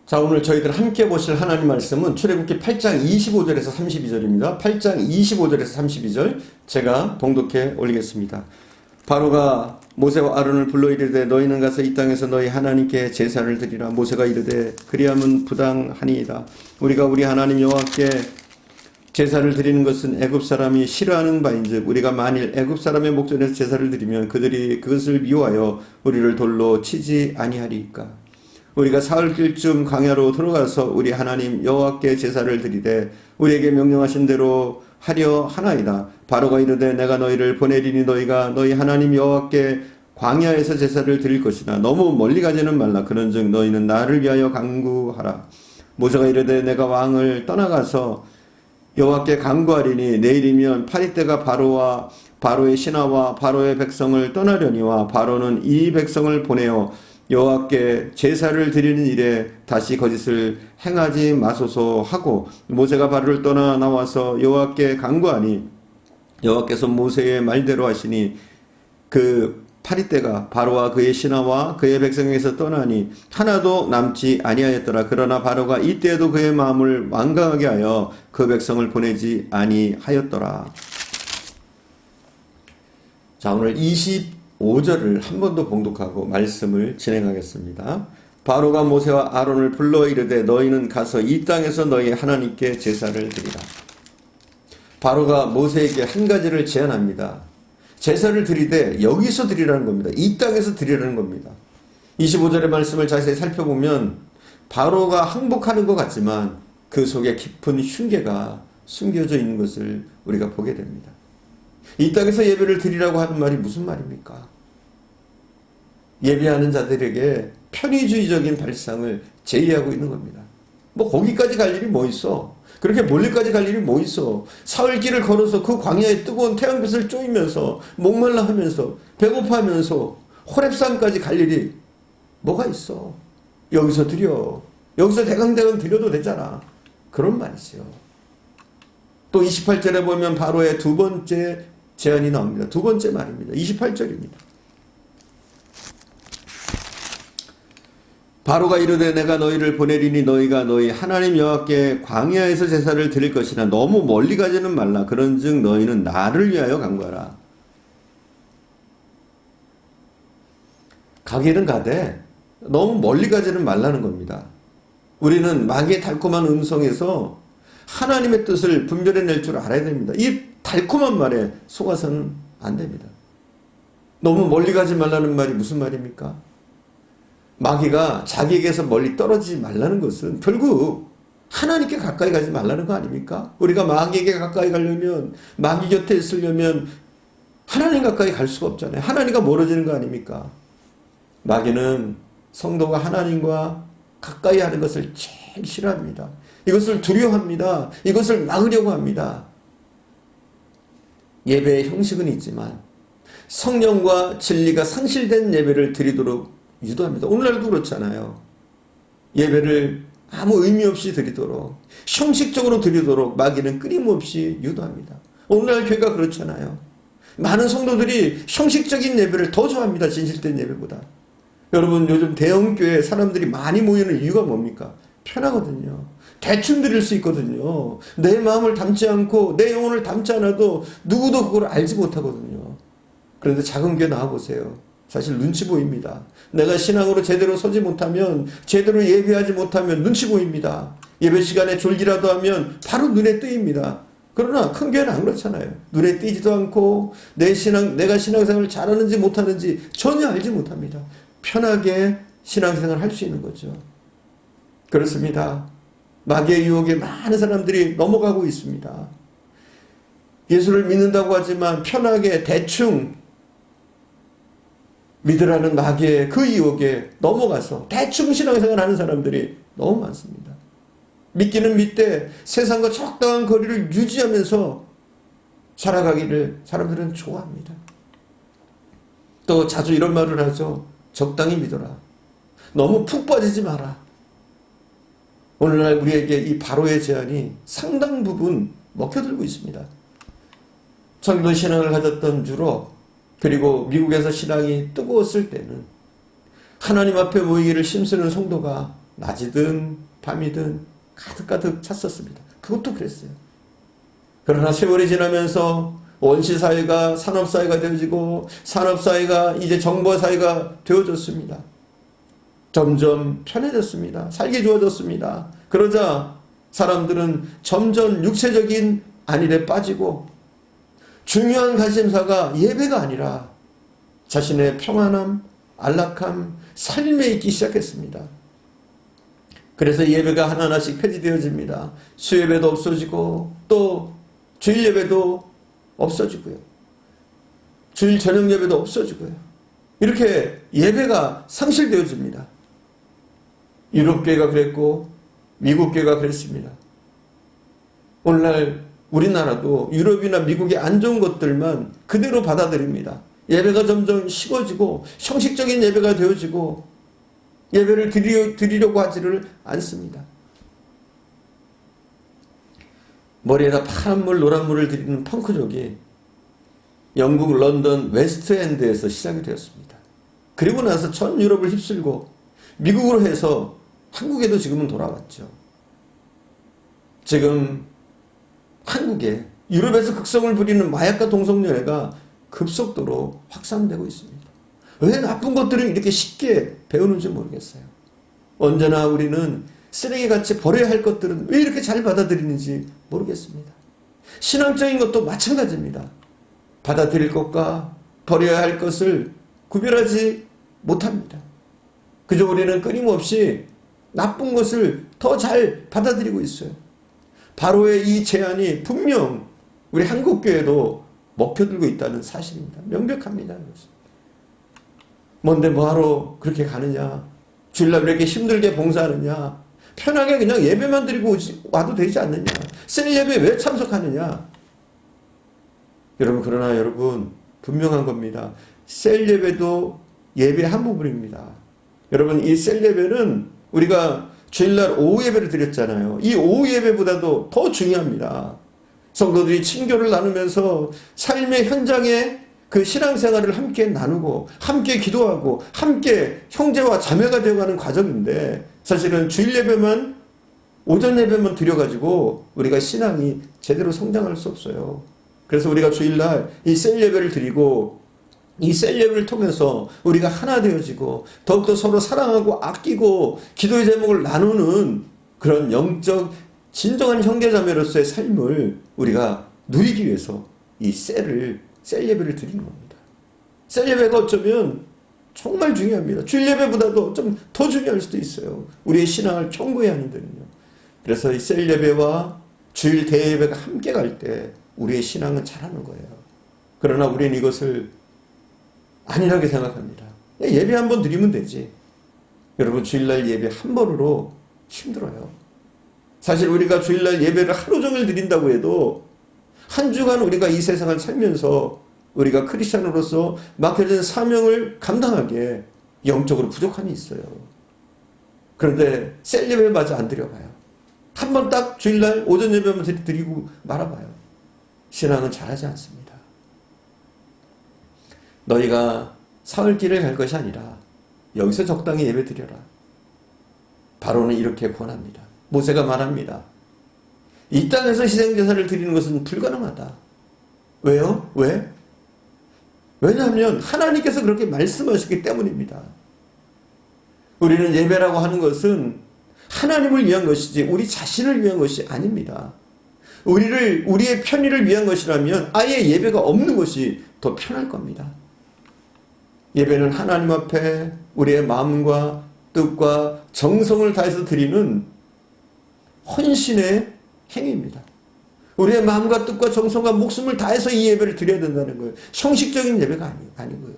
자, 오늘 저희들 함께 보실 하나님 말씀은 출애굽기 8장 25절에서 32절입니다. 8장 25절에서 32절 제가 봉독해 올리겠습니다. 바로가 모세와 아론을 불러 이르되 너희는 가서 이 땅에서 너희 하나님께 제사를 드리라. 모세가 이르되 그리하면 부당하니이다. 우리가 우리 하나님 여호와께 제사를 드리는 것은 애굽 사람이 싫어하는 바인즉 우리가 만일 애굽 사람의 목전에서 제사를 드리면 그들이 그것을 미워하여 우리를 돌로 치지 아니하리이까. 우리가 사흘길쯤 광야로 들어가서 우리 하나님 여호와께 제사를 드리되 우리에게 명령하신 대로 하려 하나이다. 바로가 이르되 내가 너희를 보내리니 너희가 너희 하나님 여호와께 광야에서 제사를 드릴 것이나 너무 멀리 가지는 말라. 그런즉 너희는 나를 위하여 간구하라. 모세가 이르되 내가 왕을 떠나가서 여호와께 간구하리니 내일이면 파리떼가 바로와 바로의 신하와 바로의 백성을 떠나려니와 바로는 이 백성을 보내어 여호와께 제사를 드리는 일에 다시 거짓을 행하지 마소서 하고 모세가 바로를 떠나 나와서 여호와께 간구하니 여호와께서 모세의 말대로 하시니 그 파리떼가 바로와 그의 신하와 그의 백성에게서 떠나니 하나도 남지 아니하였더라. 그러나 바로가 이때에도 그의 마음을 완강하게 하여 그 백성을 보내지 아니하였더라. 자, 오늘 25절을 한 번 더 봉독하고 말씀을 진행하겠습니다. 바로가 모세와 아론을 불러 이르되 너희는 가서 이 땅에서 너희 하나님께 제사를 드리라. 바로가 모세에게 한 가지를 제안합니다. 제사를 드리되 여기서 드리라는 겁니다. 이 땅에서 드리라는 겁니다. 25절의 말씀을 자세히 살펴보면 바로가 항복하는 것 같지만 그 속에 깊은 흉계가 숨겨져 있는 것을 우리가 보게 됩니다. 이 땅에서 예배를 드리라고 하는 말이 무슨 말입니까? 예배하는 자들에게 편의주의적인 발상을 제의하고 있는 겁니다. 뭐 거기까지 갈 일이 뭐 있어? 그렇게 멀리까지 갈 일이 뭐 있어? 사흘길을 걸어서 그 광야에 뜨거운 태양빛을 쬐면서 목말라 하면서 배고파하면서 호렙산까지 갈 일이 뭐가 있어? 여기서 드려. 여기서 대강대강 드려도 되잖아. 그런 말이죠. 또 28절에 보면 바로의 두 번째 제안이 나옵니다. 두 번째 말입니다. 28절입니다. 바로가 이르되 내가 너희를 보내리니 너희가 너희 하나님 여호와께 광야에서 제사를 드릴 것이나 너무 멀리 가지는 말라. 그런즉 너희는 나를 위하여 간구하라. 가기는 가되 너무 멀리 가지는 말라는 겁니다. 우리는 마귀의 달콤한 음성에서 하나님의 뜻을 분별해낼 줄 알아야 됩니다. 이 달콤한 말에 속아서는 안 됩니다. 너무 멀리 가지 말라는 말이 무슨 말입니까? 마귀가 자기에게서 멀리 떨어지지 말라는 것은 결국 하나님께 가까이 가지 말라는 거 아닙니까? 우리가 마귀에게 가까이 가려면, 마귀 곁에 있으려면 하나님 가까이 갈 수가 없잖아요. 하나님과 멀어지는 거 아닙니까? 마귀는 성도가 하나님과 가까이 하는 것을 제일 싫어합니다. 이것을 두려워합니다. 이것을 막으려고 합니다. 예배의 형식은 있지만 성령과 진리가 상실된 예배를 드리도록 유도합니다. 오늘날도 그렇잖아요. 예배를 아무 의미 없이 드리도록, 형식적으로 드리도록 마귀는 끊임없이 유도합니다. 오늘날 교회가 그렇잖아요. 많은 성도들이 형식적인 예배를 더 좋아합니다. 진실된 예배보다. 여러분, 요즘 대형교회에 사람들이 많이 모이는 이유가 뭡니까? 편하거든요. 대충 드릴 수 있거든요. 내 마음을 담지 않고 내 영혼을 담지 않아도 누구도 그걸 알지 못하거든요. 그런데 작은 교회 나와보세요. 사실 눈치 보입니다. 내가 신앙으로 제대로 서지 못하면, 제대로 예배하지 못하면 눈치 보입니다. 예배 시간에 졸기라도 하면 바로 눈에 띄입니다. 그러나 큰 교회는 안 그렇잖아요. 눈에 띄지도 않고 내가 신앙생활을 잘하는지 못하는지 전혀 알지 못합니다. 편하게 신앙생활을 할 수 있는 거죠. 그렇습니다. 마귀의 유혹에 많은 사람들이 넘어가고 있습니다. 예수를 믿는다고 하지만 편하게 대충 믿으라는 마귀의 그 유혹에 넘어가서 대충 신앙생활 하는 사람들이 너무 많습니다. 믿기는 믿되 세상과 적당한 거리를 유지하면서 살아가기를 사람들은 좋아합니다. 또 자주 이런 말을 하죠. 적당히 믿어라. 너무 푹 빠지지 마라. 오늘날 우리에게 이 바로의 제안이 상당 부분 먹혀들고 있습니다. 청교도 신앙을 가졌던 유럽, 그리고 미국에서 신앙이 뜨거웠을 때는 하나님 앞에 모이기를 힘쓰는 성도가 낮이든 밤이든 가득가득 찼었습니다. 그것도 그랬어요. 그러나 세월이 지나면서 원시사회가 산업사회가 되어지고 산업사회가 이제 정보사회가 되어졌습니다. 점점 편해졌습니다. 살기 좋아졌습니다. 그러자 사람들은 점점 육체적인 안일에 빠지고 중요한 관심사가 예배가 아니라 자신의 평안함, 안락함, 삶에 있기 시작했습니다. 그래서 예배가 하나하나씩 폐지되어집니다. 수예배도 없어지고 또 주일 예배도 없어지고요. 주일 저녁 예배도 없어지고요. 이렇게 예배가 상실되어집니다. 유럽교회가 그랬고 미국교회가 그랬습니다. 오늘날 우리나라도 유럽이나 미국의 안 좋은 것들만 그대로 받아들입니다. 예배가 점점 식어지고 형식적인 예배가 되어지고 예배를 드리려고 하지를 않습니다. 머리에다 파란 물, 노란 물을 드리는 펑크족이 영국 런던 웨스트엔드에서 시작이 되었습니다. 그리고 나서 전 유럽을 휩쓸고 미국으로 해서 한국에도 지금은 돌아왔죠. 지금 한국에 유럽에서 극성을 부리는 마약과 동성연애가 급속도로 확산되고 있습니다. 왜 나쁜 것들을 이렇게 쉽게 배우는지 모르겠어요. 언제나 우리는 쓰레기같이 버려야 할 것들은 왜 이렇게 잘 받아들이는지 모르겠습니다. 신앙적인 것도 마찬가지입니다. 받아들일 것과 버려야 할 것을 구별하지 못합니다. 그저 우리는 끊임없이 나쁜 것을 더 잘 받아들이고 있어요. 바로의 이 제안이 분명 우리 한국교회도 먹혀들고 있다는 사실입니다. 명백합니다. 뭔데 뭐하러 그렇게 가느냐? 주일날 왜 이렇게 힘들게 봉사하느냐? 편하게 그냥 예배만 드리고 와도 되지 않느냐? 셀 예배 왜 참석하느냐? 그러나 여러분 분명한 겁니다. 셀 예배도 예배의 한 부분입니다. 여러분 이 셀 예배는 우리가 주일날 오후 예배를 드렸잖아요. 이 오후 예배보다도 더 중요합니다. 성도들이 친교를 나누면서 삶의 현장에 그 신앙생활을 함께 나누고 함께 기도하고 함께 형제와 자매가 되어가는 과정인데 사실은 주일 예배만 오전 예배만 드려가지고 우리가 신앙이 제대로 성장할 수 없어요. 그래서 우리가 주일날 이 셀 예배를 드리고 이 셀 예배를 통해서 우리가 하나 되어지고 더욱더 서로 사랑하고 아끼고 기도의 제목을 나누는 그런 영적 진정한 형제자매로서의 삶을 우리가 누리기 위해서 이 셀 예배를 드리는 겁니다. 셀 예배가 어쩌면 정말 중요합니다. 주일 예배보다도 좀 더 중요할 수도 있어요. 우리의 신앙을 청구해야 하는데는요. 그래서 이 셀 예배와 주일 대예배가 함께 갈 때 우리의 신앙은 자라는 거예요. 그러나 우리는 이것을 안일하게 생각합니다. 예배 한 번 드리면 되지. 여러분 주일날 예배 한 번으로 힘들어요. 사실 우리가 주일날 예배를 하루 종일 드린다고 해도 한 주간 우리가 이 세상을 살면서 우리가 크리스찬으로서 맡겨진 사명을 감당하기에 영적으로 부족함이 있어요. 그런데 셀 예배마저 안 드려봐요. 한 번 딱 주일날 오전 예배만 드리고 말아봐요. 신앙은 잘하지 않습니다. 너희가 사흘길을 갈 것이 아니라 여기서 적당히 예배 드려라. 바로는 이렇게 권합니다. 모세가 말합니다. 이 땅에서 희생제사를 드리는 것은 불가능하다. 왜요? 왜? 왜냐하면 하나님께서 그렇게 말씀하셨기 때문입니다. 우리는 예배라고 하는 것은 하나님을 위한 것이지 우리 자신을 위한 것이 아닙니다. 우리의 편의를 위한 것이라면 아예 예배가 없는 것이 더 편할 겁니다. 예배는 하나님 앞에 우리의 마음과 뜻과 정성을 다해서 드리는 헌신의 행위입니다. 우리의 마음과 뜻과 정성과 목숨을 다해서 이 예배를 드려야 된다는 거예요. 형식적인 예배가 아니고요.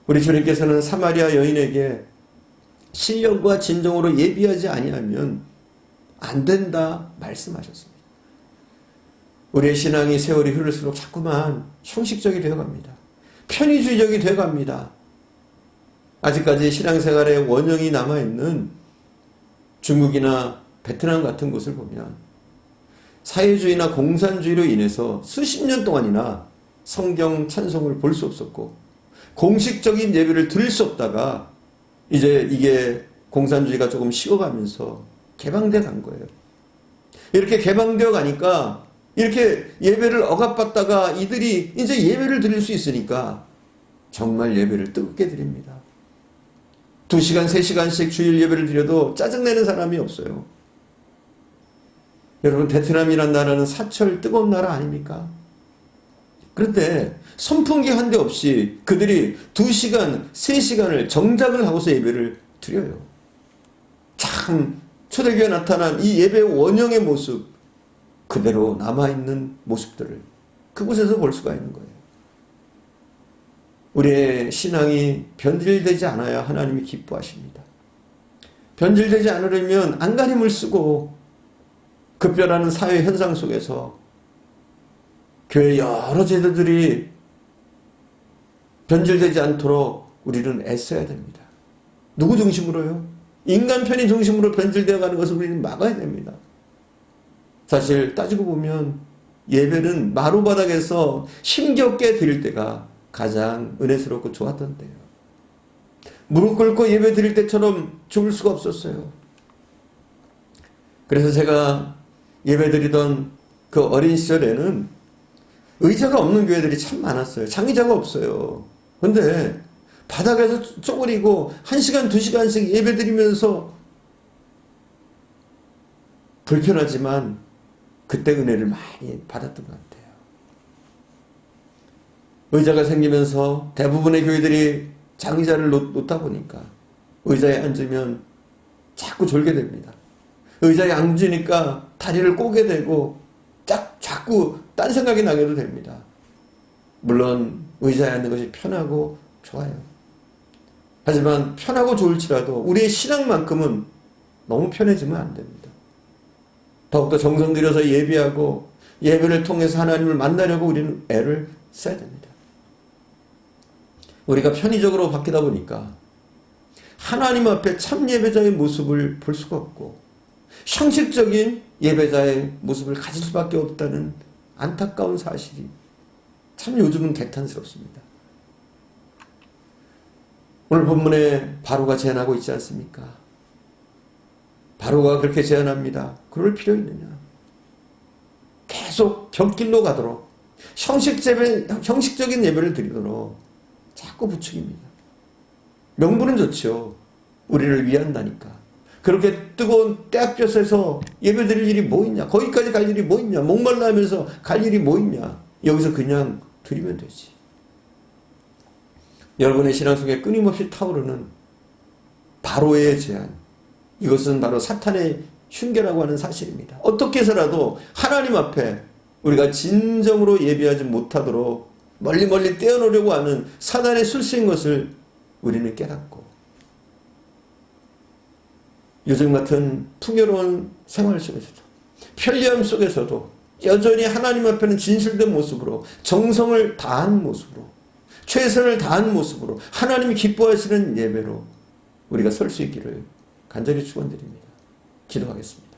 우리 주님께서는 사마리아 여인에게 신령과 진정으로 예비하지 아니하면 안 된다 말씀하셨습니다. 우리의 신앙이 세월이 흐를수록 자꾸만 형식적이 되어갑니다. 편의주의적이 되어갑니다. 아직까지 신앙생활에 원형이 남아있는 중국이나 베트남 같은 곳을 보면 사회주의나 공산주의로 인해서 수십 년 동안이나 성경 찬송을 볼 수 없었고 공식적인 예배를 드릴 수 없다가 이제 이게 공산주의가 조금 식어가면서 개방돼 간 거예요. 이렇게 개방되어 가니까 이렇게 예배를 억압받다가 이들이 이제 예배를 드릴 수 있으니까 정말 예배를 뜨겁게 드립니다. 2시간, 3시간씩 주일 예배를 드려도 짜증내는 사람이 없어요. 여러분, 베트남이란 나라는 사철 뜨거운 나라 아닙니까? 그런데 선풍기 한 대 없이 그들이 2시간, 3시간을 정작을 하고서 예배를 드려요. 참 초대교회에 나타난 이 예배 원형의 모습, 그대로 남아있는 모습들을 그곳에서 볼 수가 있는 거예요. 우리의 신앙이 변질되지 않아야 하나님이 기뻐하십니다. 변질되지 않으려면 안간힘을 쓰고 급변하는 사회 현상 속에서 교회 여러 제도들이 변질되지 않도록 우리는 애써야 됩니다. 누구 중심으로요? 인간 편의 중심으로 변질되어 가는 것을 우리는 막아야 됩니다. 사실 따지고 보면 예배는 마루바닥에서 힘겹게 드릴 때가 가장 은혜스럽고 좋았던 때예요. 무릎 꿇고 예배 드릴 때처럼 좋을 수가 없었어요. 그래서 제가 예배 드리던 그 어린 시절에는 의자가 없는 교회들이 참 많았어요. 장의자가 없어요. 근데 바닥에서 쪼그리고 1시간, 2시간씩 예배 드리면서 불편하지만 그때 은혜를 많이 받았던 것 같아요. 의자가 생기면서 대부분의 교회들이 장의자를 놓다 보니까 의자에 앉으면 자꾸 졸게 됩니다. 의자에 앉으니까 다리를 꼬게 되고 자꾸 딴 생각이 나게도 됩니다. 물론 의자에 앉는 것이 편하고 좋아요. 하지만 편하고 좋을지라도 우리의 신앙만큼은 너무 편해지면 안 됩니다. 더욱더 정성 들여서 예배하고 예배를 통해서 하나님을 만나려고 우리는 애를 써야 됩니다. 우리가 편의적으로 바뀌다 보니까 하나님 앞에 참 예배자의 모습을 볼 수가 없고 형식적인 예배자의 모습을 가질 수밖에 없다는 안타까운 사실이 참 요즘은 개탄스럽습니다. 오늘 본문에 바로가 제안하고 있지 않습니까? 바로가 그렇게 제안합니다. 그럴 필요 있느냐? 계속 벽길로 가도록 형식적인 예배를 드리도록 자꾸 부추깁니다. 명분은 좋죠. 우리를 위한다니까. 그렇게 뜨거운 떼약볕에서 예배 드릴 일이 뭐 있냐? 거기까지 갈 일이 뭐 있냐? 목말라 하면서 갈 일이 뭐 있냐? 여기서 그냥 드리면 되지. 여러분의 신앙 속에 끊임없이 타오르는 바로의 제안, 이것은 바로 사탄의 흉계라고 하는 사실입니다. 어떻게 해서라도 하나님 앞에 우리가 진정으로 예배하지 못하도록 멀리 떼어놓으려고 하는 사단의 술수인 것을 우리는 깨닫고 요즘 같은 풍요로운 생활 속에서도 편리함 속에서도 여전히 하나님 앞에는 진실된 모습으로 정성을 다한 모습으로 최선을 다한 모습으로 하나님이 기뻐하시는 예배로 우리가 설 수 있기를 간절히 축원드립니다. 기도하겠습니다.